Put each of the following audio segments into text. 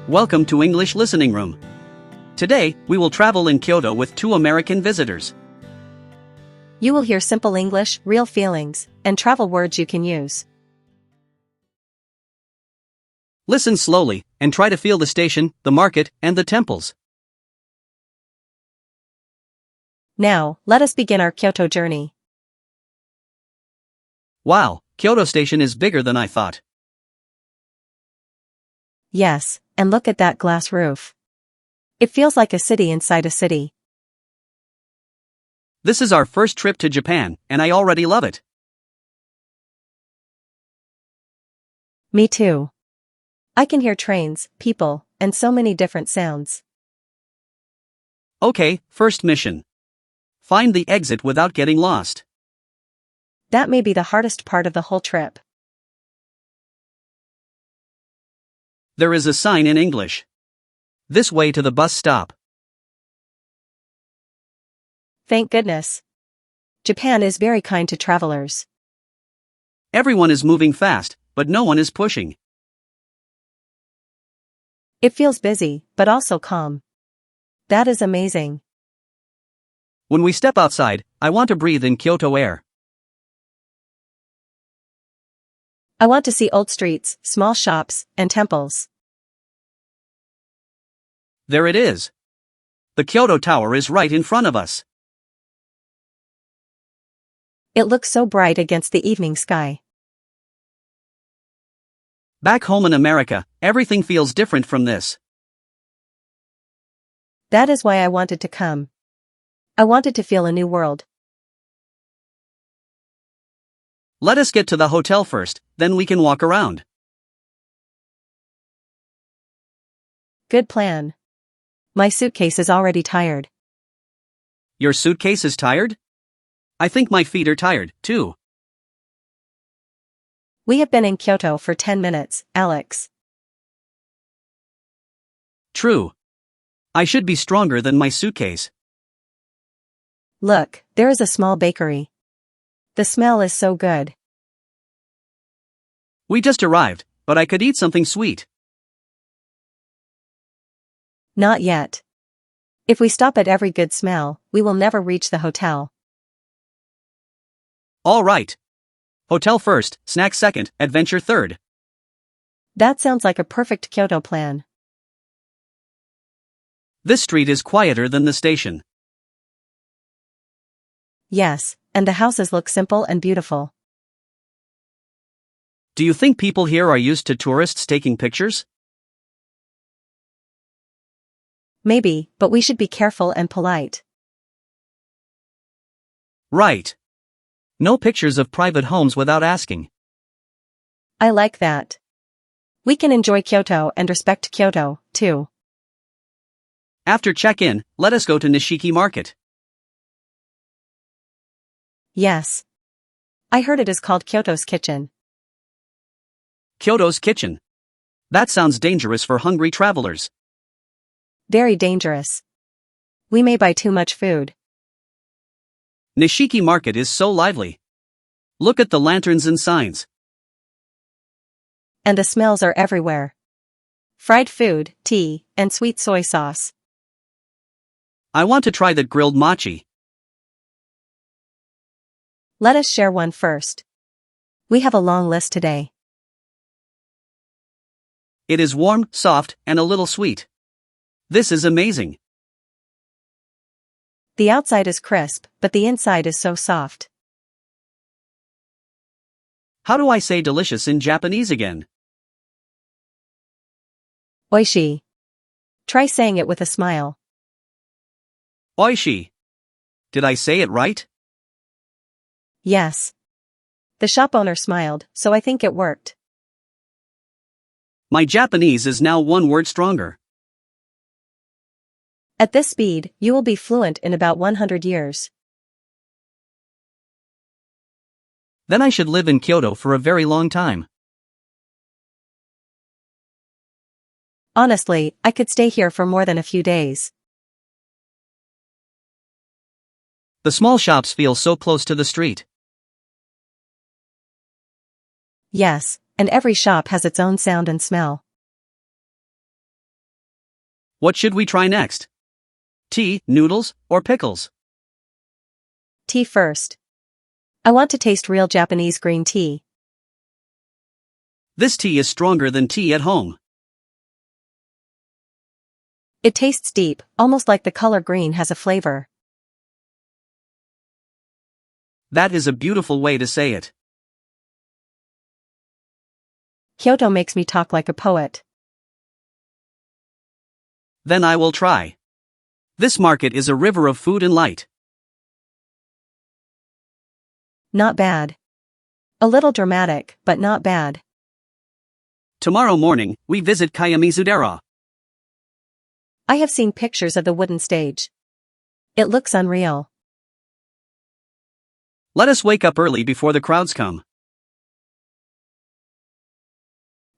Welcome to English Listening Room. Today, we will travel in Kyoto with two American visitors. You will hear simple English, real feelings, and travel words you can use. Listen slowly, and try to feel the station, the market, and the temples. Now, let us begin our Kyoto journey. Wow, Kyoto Station is bigger than I thought. Yes, and look at that glass roof. It feels like a city inside a city. This is our first trip to Japan, and I already love it. Me too. I can hear trains, people, and so many different sounds. Okay, first mission. Find the exit without getting lost. That may be the hardest part of the whole trip. There is a sign in English. This way to the bus stop. Thank goodness. Japan is very kind to travelers. Everyone is moving fast, but no one is pushing. It feels busy, but also calm. That is amazing. When we step outside, I want to breathe in Kyoto air. I want to see old streets, small shops, and temples. There it is. The Kyoto Tower is right in front of us. It looks so bright against the evening sky. Back home in America, everything feels different from this. That is why I wanted to come. I wanted to feel a new world. Let us get to the hotel first, then we can walk around. Good plan. My suitcase is already tired. Your suitcase is tired? I think my feet are tired, too. We have been in Kyoto for 10 minutes, Alex. True. I should be stronger than my suitcase. Look, there is a small bakery. The smell is so good. We just arrived, but I could eat something sweet. Not yet. If we stop at every good smell, we will never reach the hotel. All right. Hotel first, snack second, adventure third. That sounds like a perfect Kyoto plan. This street is quieter than the station. Yes, and the houses look simple and beautiful. Do you think people here are used to tourists taking pictures? Maybe, but we should be careful and polite. Right. No pictures of private homes without asking. I like that. We can enjoy Kyoto and respect Kyoto, too. After check-in, let us go to Nishiki Market. Yes. I heard it is called Kyoto's Kitchen. Kyoto's Kitchen. That sounds dangerous for hungry travelers. Very dangerous. We may buy too much food. Nishiki Market is so lively. Look at the lanterns and signs. And the smells are everywhere. Fried food, tea, and sweet soy sauce. I want to try that grilled mochi. Let us share one first. We have a long list today. It is warm, soft, and a little sweet. This is amazing. The outside is crisp, but the inside is so soft. How do I say delicious in Japanese again? Oishi. Try saying it with a smile. Oishi. Did I say it right? Yes. The shop owner smiled, so I think it worked. My Japanese is now one word stronger. At this speed, you will be fluent in about 100 years. Then I should live in Kyoto for a very long time. Honestly, I could stay here for more than a few days. The small shops feel so close to the street. Yes, and every shop has its own sound and smell. What should we try next? Tea, noodles, or pickles? Tea first. I want to taste real Japanese green tea. This tea is stronger than tea at home. It tastes deep, almost like the color green has a flavor. That is a beautiful way to say it. Kyoto makes me talk like a poet. Then I will try. This market is a river of food and light. Not bad. A little dramatic, but not bad. Tomorrow morning, we visit Kayamizudera. I have seen pictures of the wooden stage. It looks unreal. Let us wake up early before the crowds come.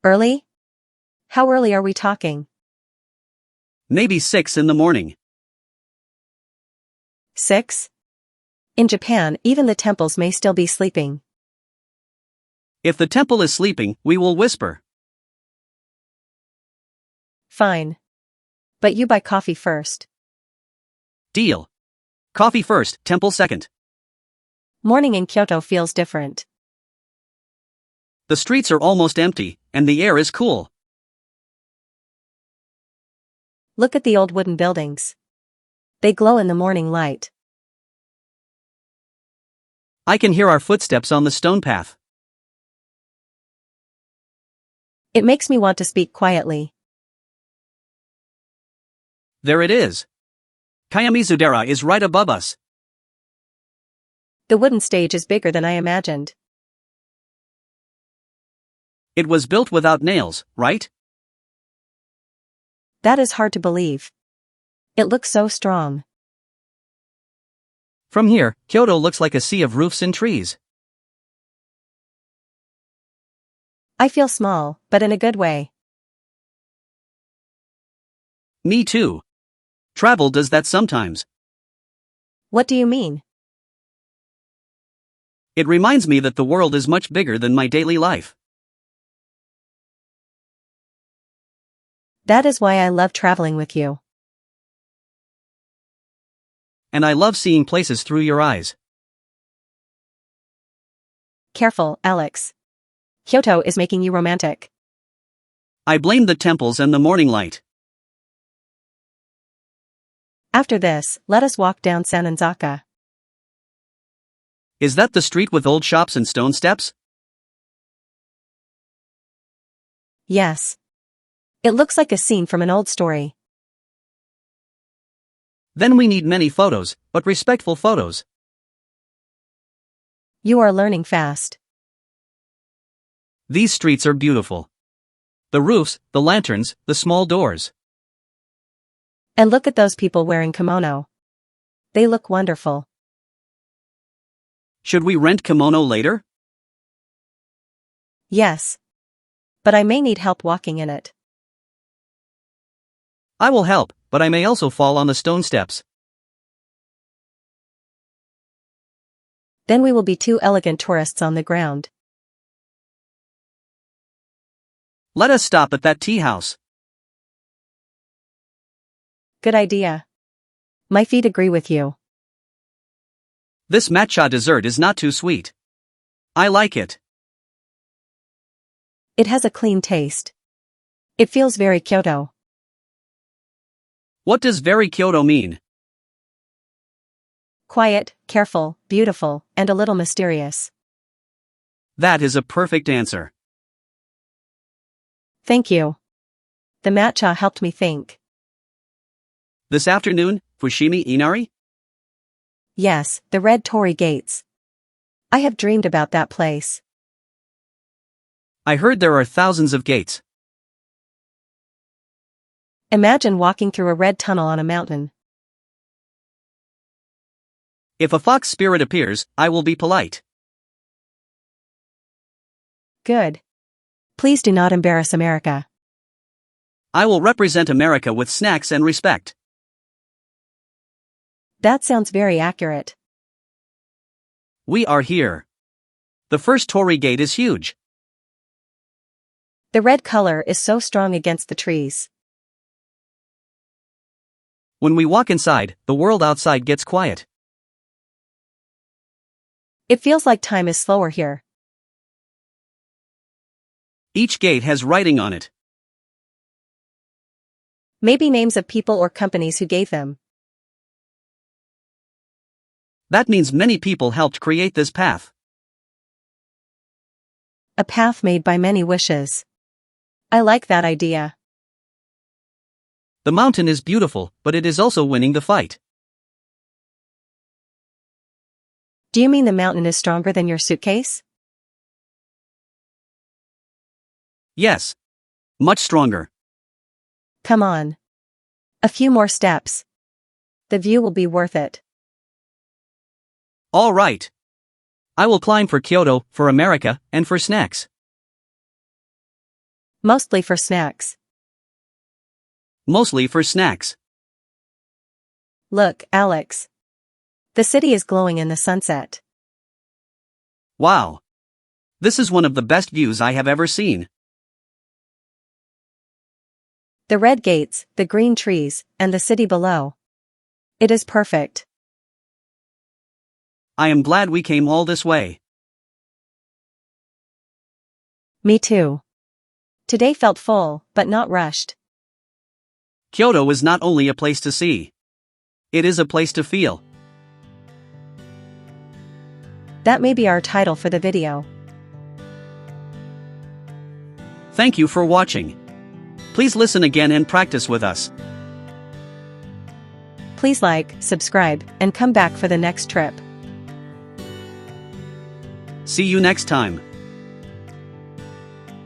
Early? How early are we talking? Maybe 6 in the morning. 6? In Japan, even the temples may still be sleeping. If the temple is sleeping, we will whisper. Fine. But you buy coffee first. Deal. Coffee first, temple second. Morning in Kyoto feels different. The streets are almost empty, and the air is cool. Look at the old wooden buildings. They glow in the morning light. I can hear our footsteps on the stone path. It makes me want to speak quietly. There it is. Kayamizudera is right above us. The wooden stage is bigger than I imagined. It was built without nails, right? That is hard to believe. It looks so strong. From here, Kyoto looks like a sea of roofs and trees. I feel small, but in a good way. Me too. Travel does that sometimes. What do you mean? It reminds me that the world is much bigger than my daily life. That is why I love traveling with you. And I love seeing places through your eyes. Careful, Alex. Kyoto is making you romantic. I blame the temples and the morning light. After this, let us walk down Sananzaka. Is that the street with old shops and stone steps? Yes. It looks like a scene from an old story. Then we need many photos, but respectful photos. You are learning fast. These streets are beautiful. The roofs, the lanterns, the small doors. And look at those people wearing kimono. They look wonderful. Should we rent kimono later? Yes. But I may need help walking in it. I will help, but I may also fall on the stone steps. Then we will be two elegant tourists on the ground. Let us stop at that tea house. Good idea. My feet agree with you. This matcha dessert is not too sweet. I like it. It has a clean taste. It feels very Kyoto. What does very Kyoto mean? Quiet, careful, beautiful, and a little mysterious. That is a perfect answer. Thank you. The matcha helped me think. This afternoon, Fushimi Inari? Yes, the red torii gates. I have dreamed about that place. I heard there are thousands of gates. Imagine walking through a red tunnel on a mountain. If a fox spirit appears, I will be polite. Good. Please do not embarrass America. I will represent America with snacks and respect. That sounds very accurate. We are here. The first torii gate is huge. The red color is so strong against the trees. When we walk inside, the world outside gets quiet. It feels like time is slower here. Each gate has writing on it. Maybe names of people or companies who gave them. That means many people helped create this path. A path made by many wishes. I like that idea. The mountain is beautiful, but it is also winning the fight. Do you mean the mountain is stronger than your suitcase? Yes. Much stronger. Come on. A few more steps. The view will be worth it. All right. I will climb for Kyoto, for America, and for snacks. Mostly for snacks. Mostly for snacks. Look, Alex. The city is glowing in the sunset. Wow. This is one of the best views I have ever seen. The red gates, the green trees, and the city below. It is perfect. I am glad we came all this way. Me too. Today felt full, but not rushed. Kyoto is not only a place to see. It is a place to feel. That may be our title for the video. Thank you for watching. Please listen again and practice with us. Please like, subscribe, and come back for the next trip. See you next time.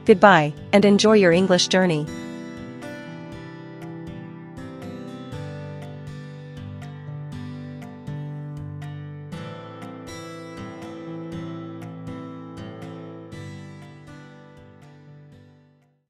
Goodbye, and enjoy your English journey.